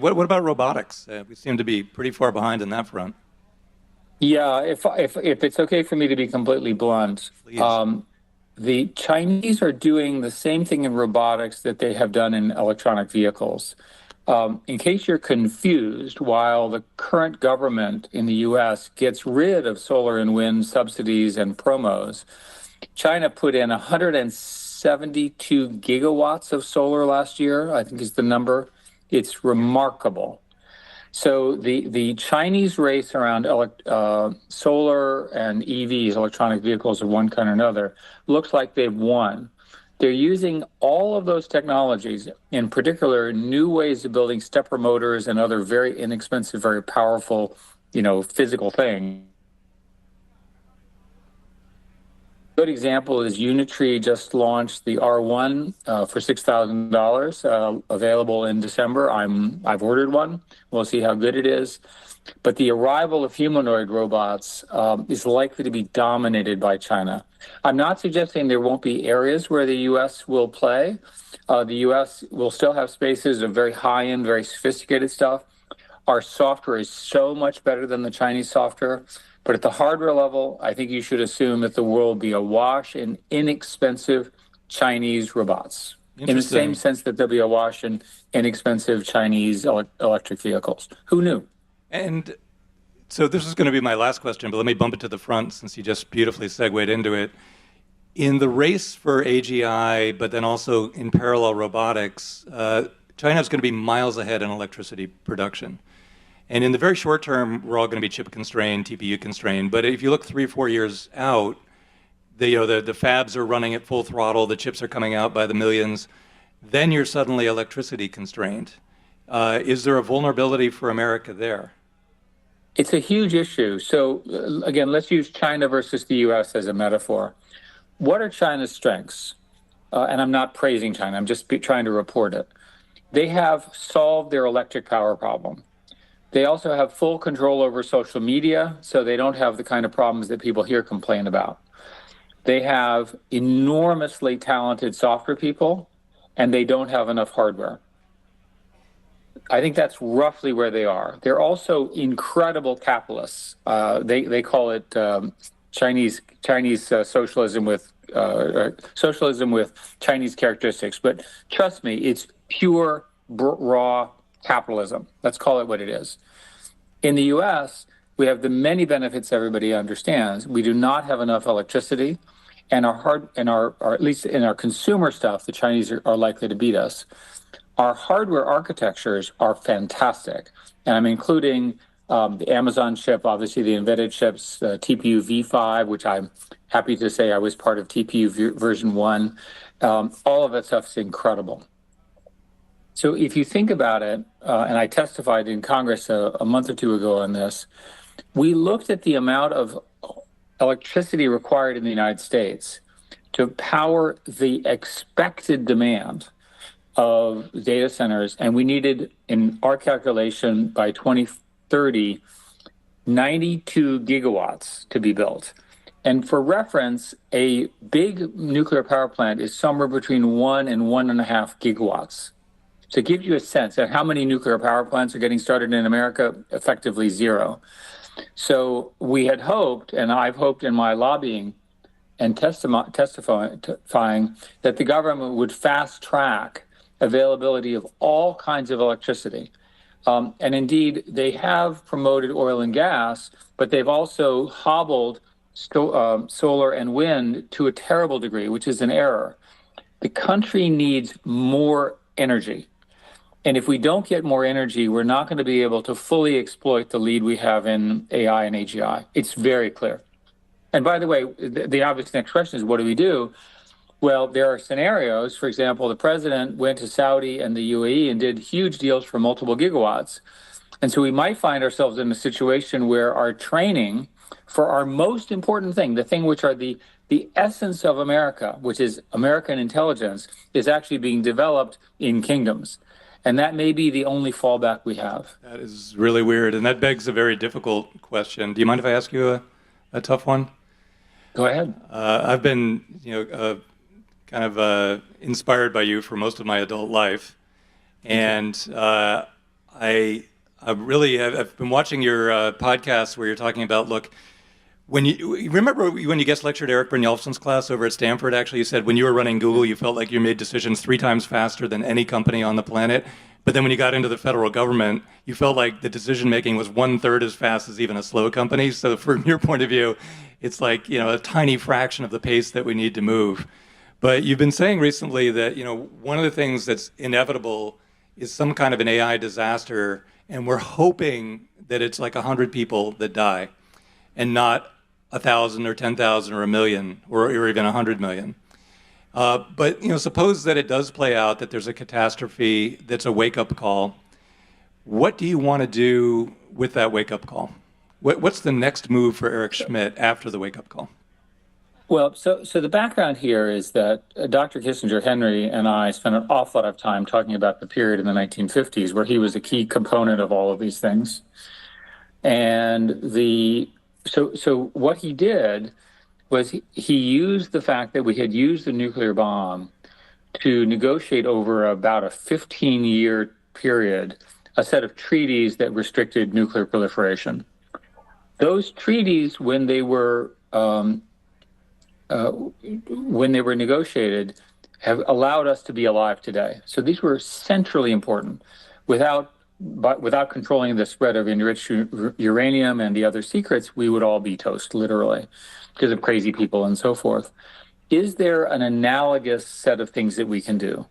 What about robotics? We seem to be pretty far behind in that front. Yeah, if it's okay for me to be completely blunt, Please. the Chinese are doing the same thing in robotics that they have done in electronic vehicles. In case you're confused, while the current government in the US gets rid of solar and wind subsidies and promos, China put in 172 gigawatts of solar last year, I think is the number. It's remarkable. So the Chinese race around solar and EVs, electronic vehicles of one kind or another, looks like they've won. They're using all of those technologies, in particular, new ways of building stepper motors and other very inexpensive, very powerful, physical things. Good example is Unitree just launched the R1 for $6,000, available in December. I've ordered one. We'll see how good it is. But the arrival of humanoid robots is likely to be dominated by China. I'm not suggesting there won't be areas where the U.S. will play. The U.S. will still have spaces of very high-end, very sophisticated stuff. Our software is so much better than the Chinese software. But at the hardware level, I think you should assume that the world will be awash in inexpensive Chinese robots, in the same Interesting. sense that there'll be awash in inexpensive Chinese electric vehicles. Who knew? And so this is going to be my last question, but let me bump it to the front since you just beautifully segued into it. In the race for AGI, but then also in parallel robotics, China is going to be miles ahead in electricity production. And in the very short term, we're all going to be chip constrained, TPU constrained. But if you look 3 or 4 years out, the fabs are running at full throttle, the chips are coming out by the millions. Then you're suddenly electricity constrained. Is there a vulnerability for America there? It's a huge issue. So, again, let's use China versus the US as a metaphor. What are China's strengths? And I'm not praising China, I'm just trying to report it. They have solved their electric power problem. They also have full control over social media, so they don't have the kind of problems that people here complain about. They have enormously talented software people, and they don't have enough hardware. I think that's roughly where they are. They're also incredible capitalists. They call it Chinese socialism with Chinese characteristics. But trust me, it's pure raw capitalism. Let's call it what it is. In the U.S., we have the many benefits everybody understands. We do not have enough electricity, and or at least in our consumer stuff, the Chinese are likely to beat us. Our hardware architectures are fantastic, and I'm including the Amazon chip, obviously the embedded chips, TPU v5, which I'm happy to say I was part of TPU version 1. All of that stuff is incredible. So if you think about it, and I testified in Congress a month or two ago on this, we looked at the amount of electricity required in the United States to power the expected demand of data centers, and we needed, in our calculation, by 2030, 92 gigawatts to be built. And for reference, a big nuclear power plant is somewhere between 1 and 1.5 gigawatts. So it gives you a sense of how many nuclear power plants are getting started in America, effectively zero. So we had hoped, and I've hoped in my lobbying and testifying that the government would fast track availability of all kinds of electricity. And indeed, they have promoted oil and gas, but they've also hobbled solar and wind to a terrible degree, which is an error. The country needs more energy. And if we don't get more energy, we're not going to be able to fully exploit the lead we have in AI and AGI. It's very clear. And by the way, the obvious next question is, what do we do? Well, there are scenarios. For example, the president went to Saudi and the UAE and did huge deals for multiple gigawatts. And so we might find ourselves in a situation where our training for our most important thing, the thing which are the essence of America, which is American intelligence, is actually being developed in kingdoms. And that may be the only fallback we have. That is really weird, and that begs a very difficult question. Do you mind if I ask you a tough one? Go ahead. I've been, kind of inspired by you for most of my adult life, and I've been watching your podcast where you're talking about, look, when you remember when you guest lectured Eric Brynjolfsson's class over at Stanford, actually, you said when you were running Google, you felt like you made decisions 3 times faster than any company on the planet. But then when you got into the federal government, you felt like the decision making was 1/3 as fast as even a slow company. So from your point of view, it's like, a tiny fraction of the pace that we need to move. But you've been saying recently that, one of the things that's inevitable is some kind of an AI disaster, and we're hoping that it's like 100 people that die and not 1,000 or 10,000 or a million or even 100 million. But suppose that it does play out, that there's a catastrophe that's a wake-up call. What do you want to do with that wake-up call? What's the next move for Eric Schmidt after the wake-up call? Well, so the background here is that Dr. Kissinger, Henry, and I spent an awful lot of time talking about the period in the 1950s where he was a key component of all of these things. And so what he did was he used the fact that we had used the nuclear bomb to negotiate over about a 15-year period a set of treaties that restricted nuclear proliferation. Those treaties, when they were negotiated, have allowed us to be alive today. So these were centrally important. Without controlling the spread of enriched uranium and the other secrets, we would all be toast, literally, because of crazy people and so forth. Is there an analogous set of things that we can do?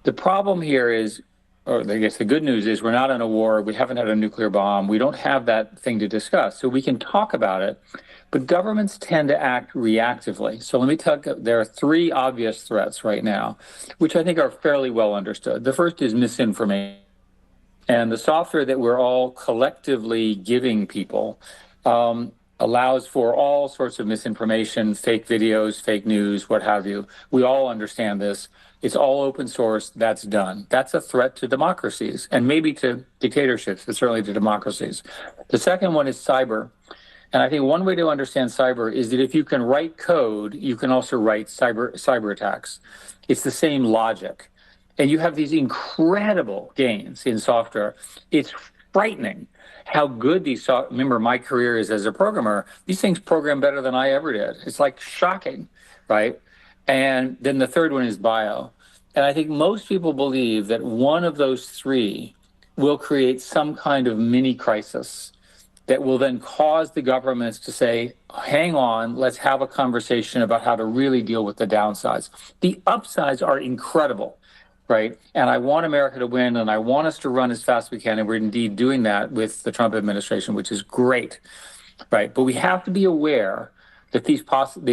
The problem here is, or I guess the good news is, we're not in a war. We haven't had a nuclear bomb. We don't have that thing to discuss. So we can talk about it, but governments tend to act reactively. So let me tell you, there are 3 obvious threats right now, which I think are fairly well understood. The first is misinformation. And the software that we're all collectively giving people allows for all sorts of misinformation, fake videos, fake news, what have you. We all understand this. It's all open source. That's done. That's a threat to democracies and maybe to dictatorships, but certainly to democracies. The second one is cyber. And I think one way to understand cyber is that if you can write code, you can also write cyber attacks. It's the same logic. And you have these incredible gains in software. It's frightening how good remember, my career is as a programmer. These things program better than I ever did. It's like shocking, right? And then the third one is bio. And I think most people believe that one of those 3 will create some kind of mini crisis that will then cause the governments to say, hang on, let's have a conversation about how to really deal with the downsides. The upsides are incredible. Right. And I want America to win, and I want us to run as fast as we can. And we're indeed doing that with the Trump administration, which is great. Right. But we have to be aware that these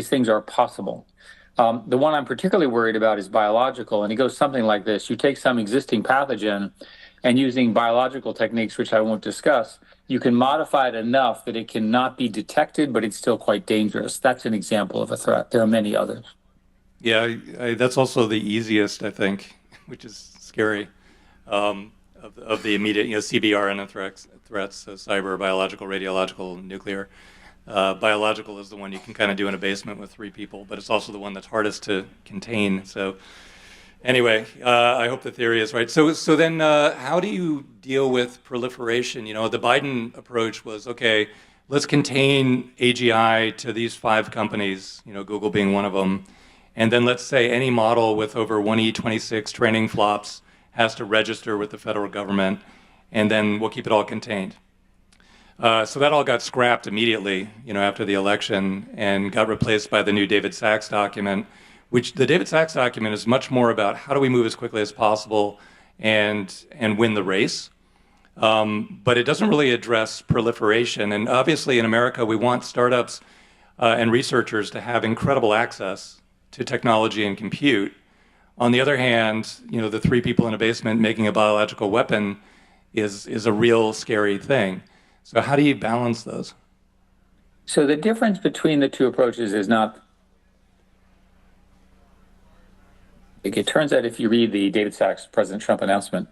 things are possible. The one I'm particularly worried about is biological. And it goes something like this. You take some existing pathogen, and using biological techniques, which I won't discuss, you can modify it enough that it cannot be detected, but it's still quite dangerous. That's an example of a threat. There are many others. Yeah, that's also the easiest, I think, which is scary, of the immediate, CBRN threats, so cyber, biological, radiological, nuclear. Biological is the one you can kind of do in a basement with 3 people, but it's also the one that's hardest to contain. So anyway, I hope the theory is right. So then how do you deal with proliferation? The Biden approach was, okay, let's contain AGI to these 5 companies, Google being one of them. And then let's say any model with over 1E26 training flops has to register with the federal government, and then we'll keep it all contained. So that all got scrapped immediately, after the election, and got replaced by the new David Sachs document, which the David Sachs document is much more about how do we move as quickly as possible and win the race. But it doesn't really address proliferation. And obviously in America, we want startups and researchers to have incredible access to technology and compute. On the other hand, the 3 people in a basement making a biological weapon is a real scary thing. So how do you balance those? So the difference between the 2 approaches is not. It turns out if you read the David Sachs President Trump announcement,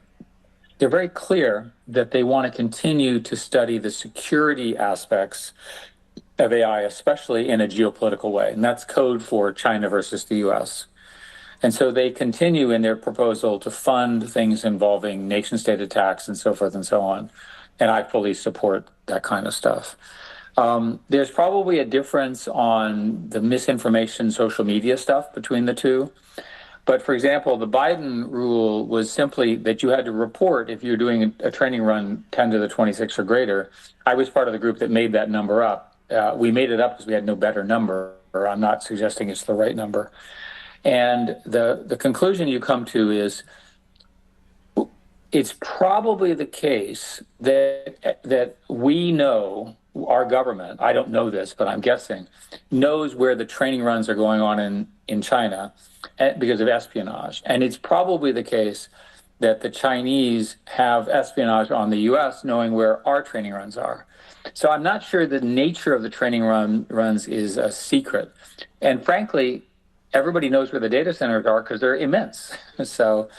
they're very clear that they want to continue to study the security aspects of AI, especially in a geopolitical way. And that's code for China versus the US. And so they continue in their proposal to fund things involving nation state attacks and so forth and so on. And I fully support that kind of stuff. There's probably a difference on the misinformation social media stuff between the two. But for example, the Biden rule was simply that you had to report if you're doing a training run 10 to the 26 or greater. I was part of the group that made that number up. We made it up because we had no better number. I'm not suggesting it's the right number. And the conclusion you come to is it's probably the case that we know, our government, I don't know this, but I'm guessing, knows where the training runs are going on in China because of espionage. And it's probably the case that the Chinese have espionage on the US knowing where our training runs are. So I'm not sure the nature of the training runs is a secret. And frankly, everybody knows where the data centers are because they're immense. So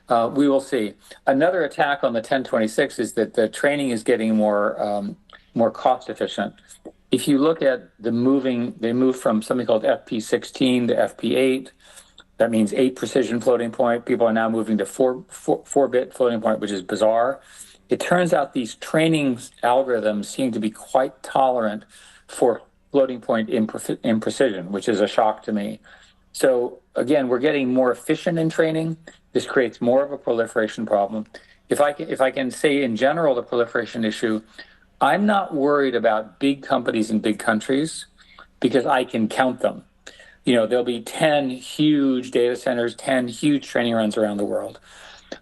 we will see. Another attack on the 1026 is that the training is getting more cost efficient. If you look at they moved from something called FP16 to FP8. That means 8 precision floating point. People are now moving to 4-bit floating point, which is bizarre. It turns out these training algorithms seem to be quite tolerant for floating point imprecision, which is a shock to me. So again, we're getting more efficient in training. This creates more of a proliferation problem. If I can say in general the proliferation issue, I'm not worried about big companies in big countries because I can count them. There'll be 10 huge data centers, 10 huge training runs around the world.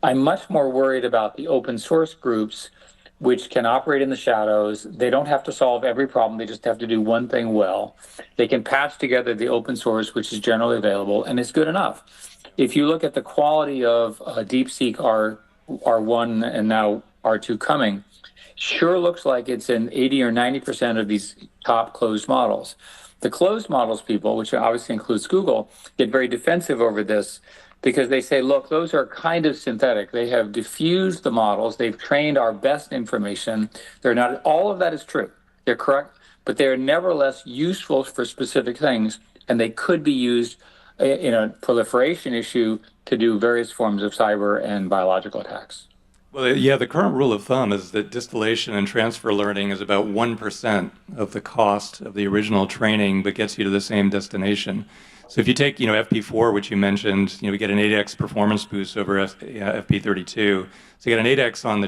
I'm much more worried about the open source groups, which can operate in the shadows. They don't have to solve every problem. They just have to do one thing well. They can patch together the open source, which is generally available, and it's good enough. If you look at the quality of DeepSeek R1 and now R2 coming, sure looks like it's in 80 or 90% of these top closed models. The closed models people, which obviously includes Google, get very defensive over this because they say, look, those are kind of synthetic. They have diffused the models. They've trained our best information. They're not, all of that is true. They're correct, but they're nevertheless useful for specific things, and they could be used in a proliferation issue to do various forms of cyber and biological attacks. Well, yeah, the current rule of thumb is that distillation and transfer learning is about 1% of the cost of the original training, but gets you to the same destination. So if you take, FP4, which you mentioned, we get an 8x performance boost over FP32. So you get an 8x on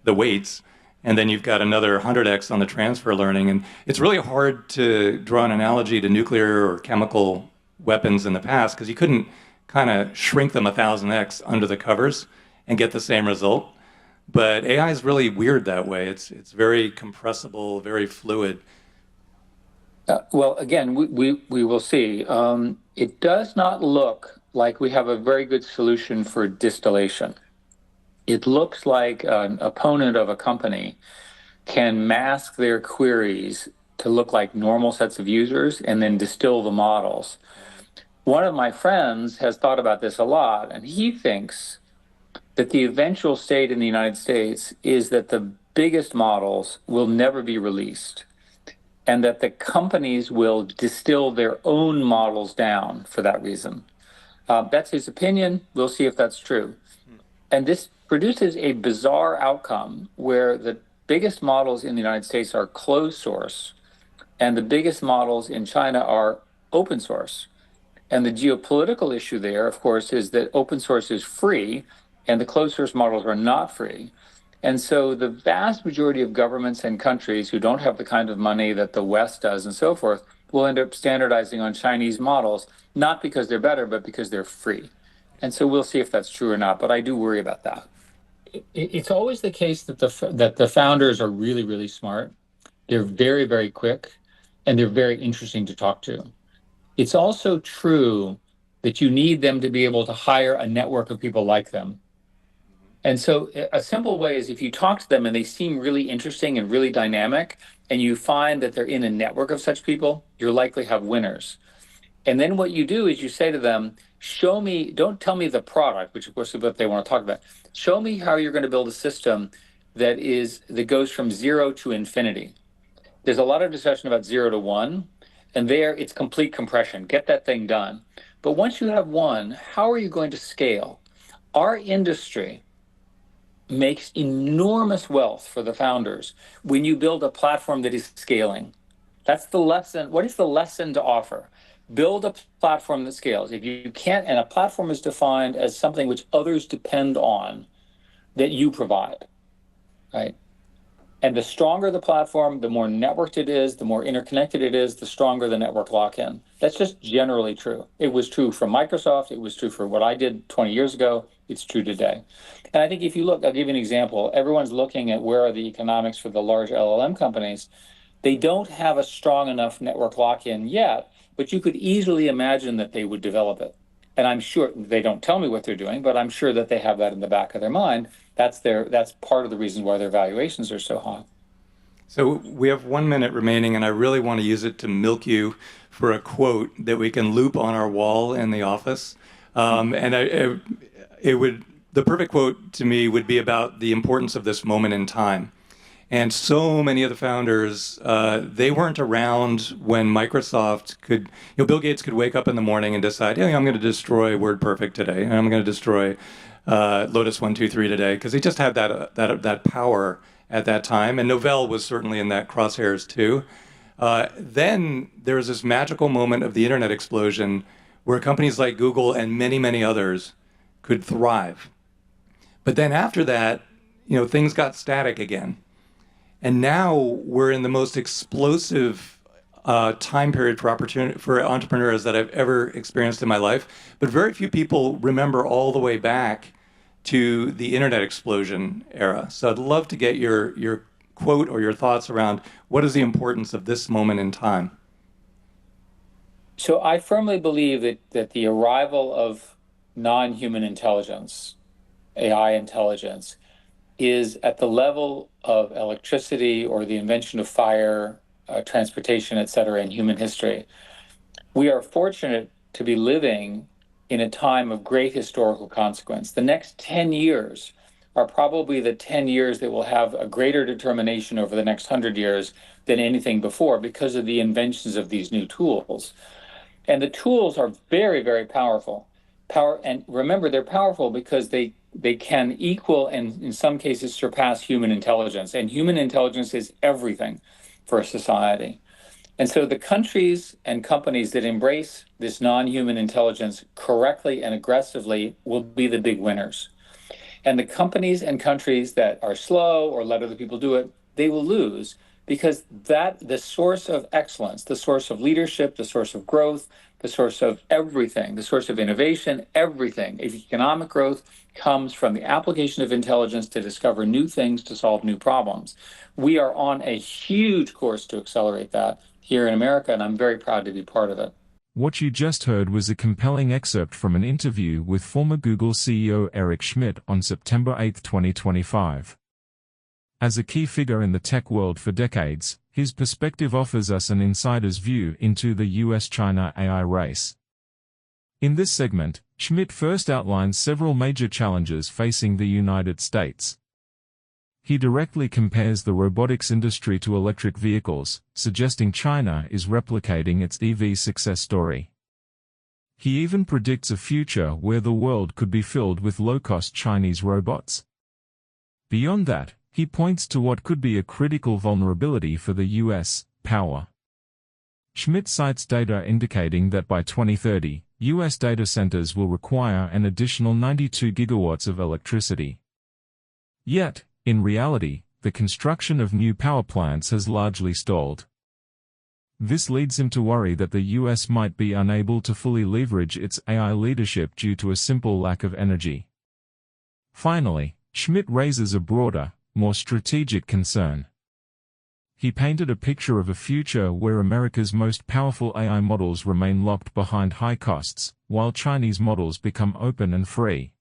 the weights, and then you've got another 100x on the transfer learning. And it's really hard to draw an analogy to nuclear or chemical weapons in the past because you couldn't kind of shrink them 1,000x under the covers and get the same result. But AI is really weird that way. It's very compressible, very fluid. Well, again, we will see. It does not look like we have a very good solution for distillation. It looks like an opponent of a company can mask their queries to look like normal sets of users and then distill the models. One of my friends has thought about this a lot, and he thinks that the eventual state in the United States is that the biggest models will never be released and that the companies will distill their own models down for that reason. That's his opinion. We'll see if that's true. And this produces a bizarre outcome where the biggest models in the United States are closed source and the biggest models in China are open source. And the geopolitical issue there, of course, is that open source is free and the closed source models are not free. And so the vast majority of governments and countries who don't have the kind of money that the West does and so forth will end up standardizing on Chinese models, not because they're better, but because they're free. And so we'll see if that's true or not, but I do worry about that. It's always the case that the founders are really, really smart. They're very, very quick, and they're very interesting to talk to. It's also true that you need them to be able to hire a network of people like them. And so a simple way is if you talk to them and they seem really interesting and really dynamic, and you find that they're in a network of such people, you'll likely have winners. And then what you do is you say to them, show me, don't tell me the product, which of course is what they want to talk about. Show me how you're going to build a system that goes from 0 to infinity. There's a lot of discussion about 0 to 1, and there it's complete compression. Get that thing done. But once you have one, how are you going to scale? Our industry makes enormous wealth for the founders when you build a platform that is scaling. That's the lesson. What is the lesson to offer? Build a platform that scales. If you can't, and a platform is defined as something which others depend on that you provide, right? And the stronger the platform, the more networked it is, the more interconnected it is, the stronger the network lock-in. That's just generally true. It was true for Microsoft. It was true for what I did 20 years ago. It's true today. And I think if you look, I'll give you an example. Everyone's looking at where are the economics for the large LLM companies. They don't have a strong enough network lock-in yet, but you could easily imagine that they would develop it. And I'm sure they don't tell me what they're doing, but I'm sure that they have that in the back of their mind. That's part of the reason why their valuations are so high. So we have 1 minute remaining, and I really want to use it to milk you for a quote that we can loop on our wall in the office. The perfect quote to me would be about the importance of this moment in time. And so many of the founders, they weren't around when Microsoft could, Bill Gates could wake up in the morning and decide, hey, I'm going to destroy WordPerfect today, and I'm going to destroy Lotus 123 today, because he just had that power at that time. And Novell was certainly in that crosshairs too. Then there was this magical moment of the internet explosion where companies like Google and many, many others could thrive. But then after that, things got static again. And now we're in the most explosive time period for entrepreneurs that I've ever experienced in my life. But very few people remember all the way back to the internet explosion era. So I'd love to get your quote or your thoughts around what is the importance of this moment in time. So I firmly believe that the arrival of non-human intelligence, AI intelligence, is at the level of electricity or the invention of fire, transportation, et cetera, in human history. We are fortunate to be living in a time of great historical consequence. The next 10 years are probably the 10 years that will have a greater determination over the next 100 years than anything before because of the inventions of these new tools. And the tools are very, very powerful. And remember, they're powerful because they can equal and in some cases surpass human intelligence. And human intelligence is everything for a society. And so the countries and companies that embrace this non-human intelligence correctly and aggressively will be the big winners. And the companies and countries that are slow or let other people do it, they will lose because the source of excellence, the source of leadership, the source of growth, the source of everything, the source of innovation, everything, economic growth comes from the application of intelligence to discover new things, to solve new problems. We are on a huge course to accelerate that here in America, and I'm very proud to be part of it. What you just heard was a compelling excerpt from an interview with former Google CEO Eric Schmidt on September 8, 2025. As a key figure in the tech world for decades, his perspective offers us an insider's view into the US-China AI race. In this segment, Schmidt first outlines several major challenges facing the United States. He directly compares the robotics industry to electric vehicles, suggesting China is replicating its EV success story. He even predicts a future where the world could be filled with low-cost Chinese robots. Beyond that, he points to what could be a critical vulnerability for the US, power. Schmidt cites data indicating that by 2030, US data centers will require an additional 92 gigawatts of electricity. Yet, in reality, the construction of new power plants has largely stalled. This leads him to worry that the US might be unable to fully leverage its AI leadership due to a simple lack of energy. Finally, Schmidt raises a broader, more strategic concern. He painted a picture of a future where America's most powerful AI models remain locked behind high costs, while Chinese models become open and free.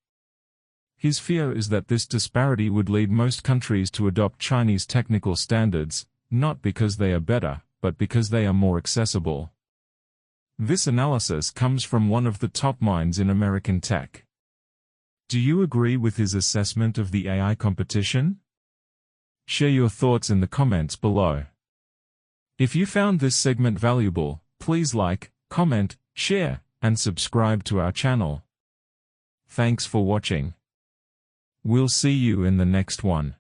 His fear is that this disparity would lead most countries to adopt Chinese technical standards, not because they are better, but because they are more accessible. This analysis comes from one of the top minds in American tech. Do you agree with his assessment of the AI competition? Share your thoughts in the comments below. If you found this segment valuable, please like, comment, share, and subscribe to our channel. Thanks for watching. We'll see you in the next one.